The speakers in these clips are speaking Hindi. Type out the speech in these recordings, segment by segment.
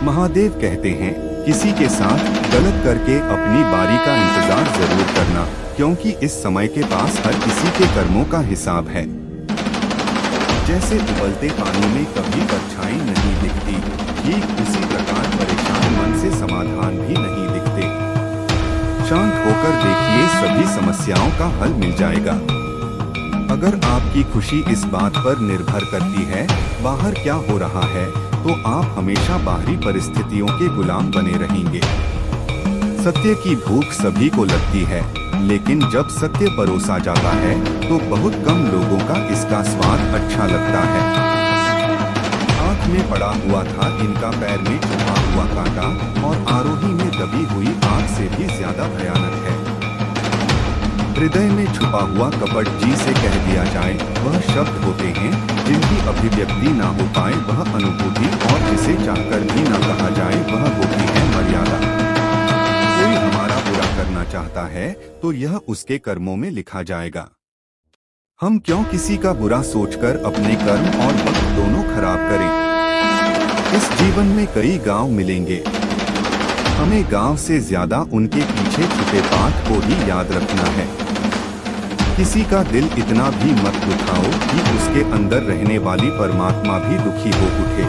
महादेव कहते हैं, किसी के साथ गलत करके अपनी बारी का इंतजार जरूर करना, क्योंकि इस समय के पास हर किसी के कर्मों का हिसाब है। जैसे उबलते पानी में कभी परछाई नहीं दिखती, ठीक उसी प्रकार परेशान मन से समाधान भी नहीं दिखते। शांत होकर देखिए, सभी समस्याओं का हल मिल जाएगा। अगर आपकी खुशी इस बात पर निर्भर करती है बाहर क्या हो रहा है, तो आप हमेशा बाहरी परिस्थितियों के गुलाम बने रहेंगे। सत्य की भूख सभी को लगती है, लेकिन जब सत्य परोसा जाता है तो बहुत कम लोगों का इसका स्वाद अच्छा लगता है। आँख में पड़ा हुआ था इनका पैर में छुपा हुआ कांटा, और आरोही में दबी हुई आग से भी ज्यादा भयानक है। हृदय में छुपा हुआ कपट जी से कह दिया जाए, वह शब्द होते हैं जिनकी अभिव्यक्ति ना हो पाए वह अनुभूति, और जिसे चाहकर भी ना कहा जाए वह होती है मर्यादा। कोई हमारा बुरा करना चाहता है तो यह उसके कर्मों में लिखा जाएगा। हम क्यों किसी का बुरा सोचकर अपने कर्म और वक्त दोनों खराब करें। इस जीवन में कई गांव मिलेंगे, हमें गांव से ज्यादा उनके पीछे छुपे पाठ को ही याद रखना है। किसी का दिल इतना भी मत दुखाओ कि उसके अंदर रहने वाली परमात्मा भी दुखी हो उठे।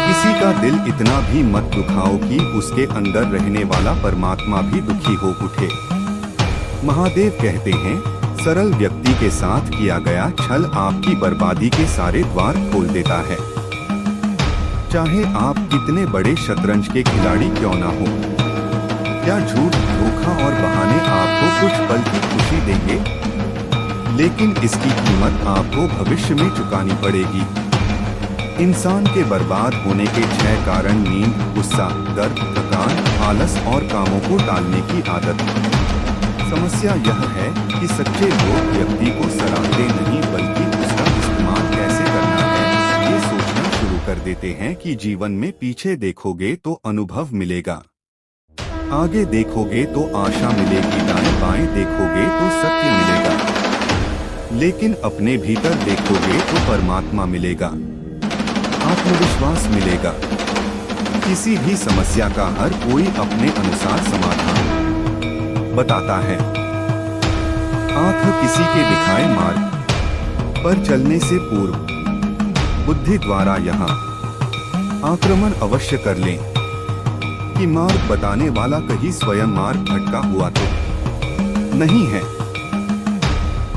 किसी का दिल इतना भी मत दुखाओ कि उसके अंदर रहने वाला परमात्मा भी दुखी हो उठे। महादेव कहते हैं, सरल व्यक्ति के साथ किया गया छल आपकी बर्बादी के सारे द्वार खोल देता है। चाहे आप कितने बड़े शतरंज के खिलाड़ी क्यों ना हो, क्या झूठ, धोखा और बहाने आपको कुछ पल की खुशी देंगे, लेकिन इसकी कीमत आपको भविष्य में चुकानी पड़ेगी। इंसान के बर्बाद होने के 6 कारण: नींद, गुस्सा, दर्द, थकान, आलस और कामों को टालने की आदत। समस्या यह है कि सच्चे लोग व्यक्ति को सराहते नहीं, बल्कि उसका इस्तेमाल कैसे करना है ये सोचना शुरू कर देते हैं। कि जीवन में पीछे देखोगे तो अनुभव मिलेगा, आगे देखोगे तो आशा मिलेगी, दाएं बाएं देखोगे तो सत्य मिलेगा, लेकिन अपने भीतर देखोगे तो परमात्मा मिलेगा, आत्मविश्वास मिलेगा। किसी भी समस्या का हर कोई अपने अनुसार समाधान बताता है। आंख किसी के दिखाए मार्ग पर चलने से पूर्व बुद्धि द्वारा यहाँ आक्रमण अवश्य कर लें कि मार्ग बताने वाला कहीं स्वयं मार्ग भटका हुआ तो नहीं है।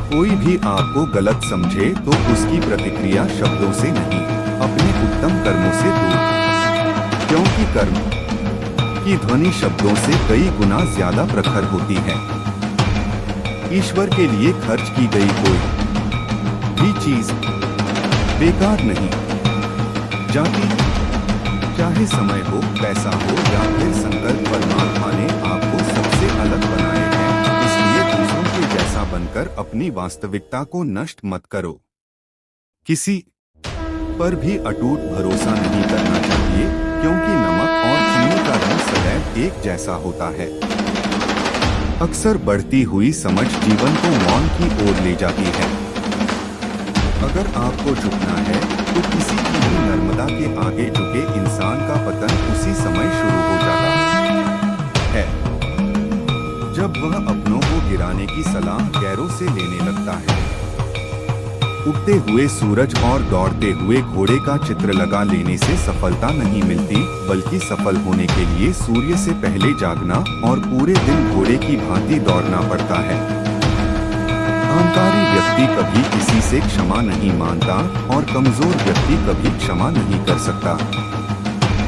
कोई भी आपको गलत समझे तो उसकी प्रतिक्रिया शब्दों से नहीं, अपने उत्तम कर्मों से दूर, क्योंकि कर्म की ध्वनि शब्दों से कई गुना ज्यादा प्रखर होती है। ईश्वर के लिए खर्च की गई कोई भी चीज बेकार नहीं जाती, चाहे समय हो, पैसा हो या फिर संकल्प। परमात्मा ने आपको सबसे अलग बनाए हैं, इसलिए दूसरों के जैसा बनकर अपनी वास्तविकता को नष्ट मत करो। किसी पर भी अटूट भरोसा नहीं करना चाहिए, क्योंकि नमक और चीनी का रंग सदैव एक जैसा होता है। अक्सर बढ़ती हुई समझ जीवन को मौन की ओर ले जाती है। अगर आपको झुकना है तो किसी की भी नर्मदा के आगे झुके इंसान का पतन उसी समय शुरू हो जाता है, जब वह अपनों को गिराने की सलाह गैरों से लेने लगता है। उगते हुए सूरज और दौड़ते हुए घोड़े का चित्र लगा लेने से सफलता नहीं मिलती, बल्कि सफल होने के लिए सूर्य से पहले जागना और पूरे दिन घोड़े की भांति दौड़ना पड़ता है। अहंकारी व्यक्ति कभी किसी से क्षमा नहीं मांगता, और कमजोर व्यक्ति कभी क्षमा नहीं कर सकता।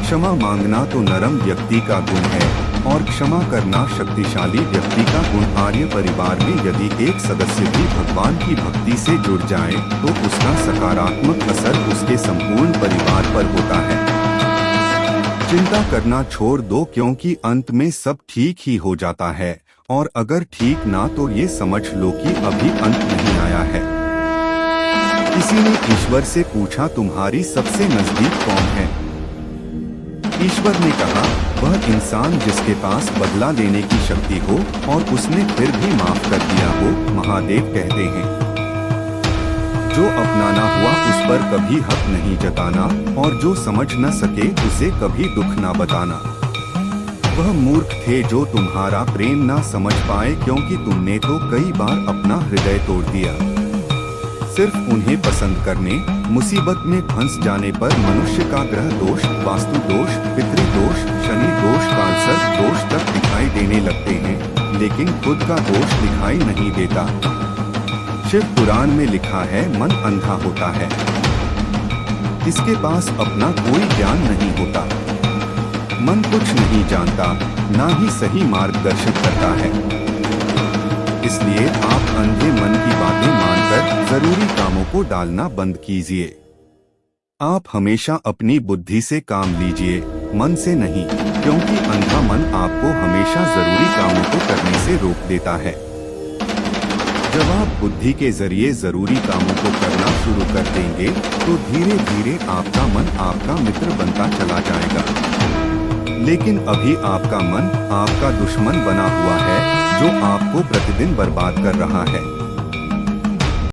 क्षमा मांगना तो नरम व्यक्ति का गुण है, और क्षमा करना शक्तिशाली व्यक्ति का गुण। आर्य परिवार में यदि एक सदस्य भी भगवान की भक्ति से जुड़ जाए तो उसका सकारात्मक असर उसके संपूर्ण परिवार पर होता है। चिंता करना छोड़ दो, क्योंकि अंत में सब ठीक ही हो जाता है, और अगर ठीक ना तो ये समझ लो कि अभी अंत नहीं आया है। किसी ने ईश्वर से पूछा, तुम्हारी सबसे नजदीक कौन है? ईश्वर ने कहा, वह इंसान जिसके पास बदला लेने की शक्ति हो और उसने फिर भी माफ कर दिया हो। महादेव कहते हैं, जो अपनाना हुआ उस पर कभी हक नहीं जताना, और जो समझ न सके उसे कभी दुख न बताना। वह मूर्ख थे जो तुम्हारा प्रेम ना समझ पाए, क्योंकि तुमने तो कई बार अपना हृदय तोड़ दिया। सिर्फ उन्हें पसंद करने, मुसीबत में फंस जाने पर मनुष्य का ग्रह दोष, वास्तु दोष, पितृ दोष, शनि दोष, कालसर्प दोष तक दिखाई देने लगते हैं, लेकिन खुद का दोष दिखाई नहीं देता। शिव पुराण में लिखा है, मन अंधा होता है, इसके पास अपना कोई ज्ञान नहीं होता। मन कुछ नहीं जानता, ना ही सही मार्गदर्शन करता है। इसलिए आप अंधे मन की बातें मानकर जरूरी कामों को डालना बंद कीजिए। आप हमेशा अपनी बुद्धि से काम लीजिए, मन से नहीं, क्योंकि अंधा मन आपको हमेशा जरूरी कामों को करने से रोक देता है। जब आप बुद्धि के जरिए जरूरी कामों को करना शुरू कर देंगे, तो धीरे धीरे आपका मन आपका मित्र बनता चला जाएगा। लेकिन अभी आपका मन आपका दुश्मन बना हुआ है, जो आपको प्रतिदिन बर्बाद कर रहा है।